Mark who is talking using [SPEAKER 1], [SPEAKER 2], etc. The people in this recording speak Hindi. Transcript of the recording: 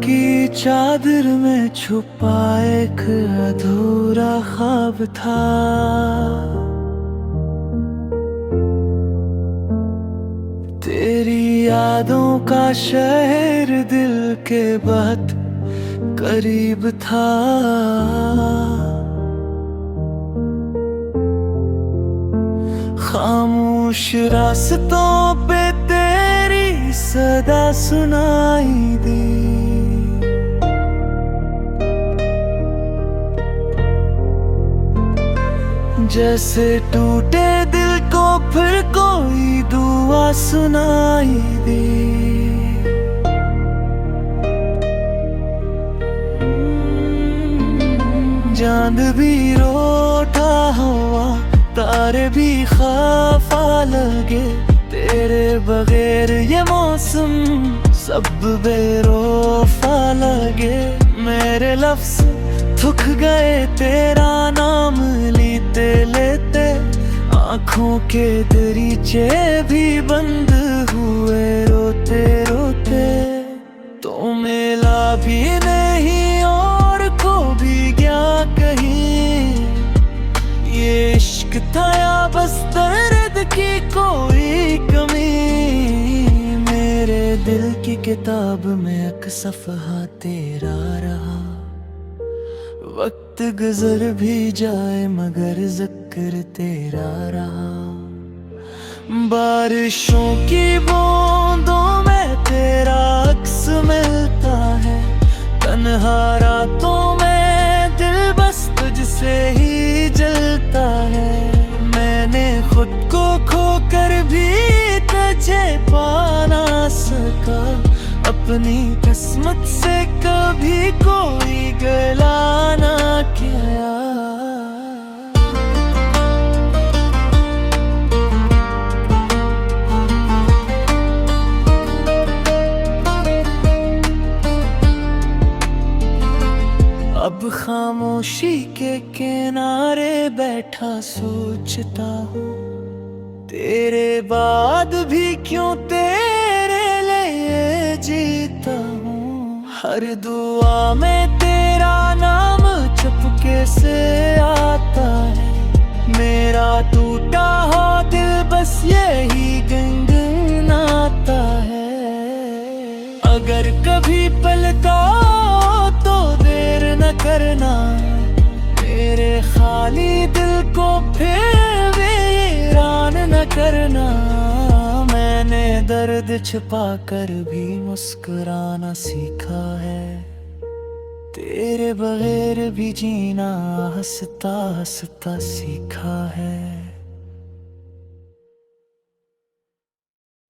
[SPEAKER 1] की चादर में छुपा एक अधूरा ख्वाब था। तेरी यादों का शहर दिल के बहुत करीब था। खामोश रास्तों पे तेरी सदा सुनाई दी। जैसे टूटे दिल को फिर कोई दुआ सुनाई दी। चांद भी रोता हुआ, तारे भी खफा लगे। तेरे बगैर ये मौसम सब बेरोफा लगे। मेरे लफ्ज़ थक गए तेरा नाम लेते लेते। आँखों के दरीचे भी बंद हुए रोते रोते। तो मिला भी नहीं और खो भी गया कहीं। ये इश्क था या बस दर्द की कोई कमी। मेरे दिल की किताब में एक सफ़हा तेरा रहा। वक्त गुजर भी जाए मगर जिक्र तेरा रहा। बारिशों की बूंदों में तेरा अक्स मिलता है। तन्हा रातों में दिल बस तुझसे ही जलता है। मैंने खुद को खोकर भी तुझे पा ना सका। अपनी किस्मत से कभी कोई गला ना किया। अब खामोशी के किनारे बैठा सोचता हूँ। तेरे बाद भी क्यों तेरे लिए जीता हूँ। हर दुआ में तेरा नाम चुपके से आता है। मेरा टूटा हो दिल बस यही गुनगुनाता है। अगर कभी पलटा तो देर न करना। मेरे खाली दिल को फिर वीरान न करना। मैंने दर्द छिपा कर भी मुस्कुराना सीखा है। तेरे बगैर भी जीना हंसता हंसता सीखा है।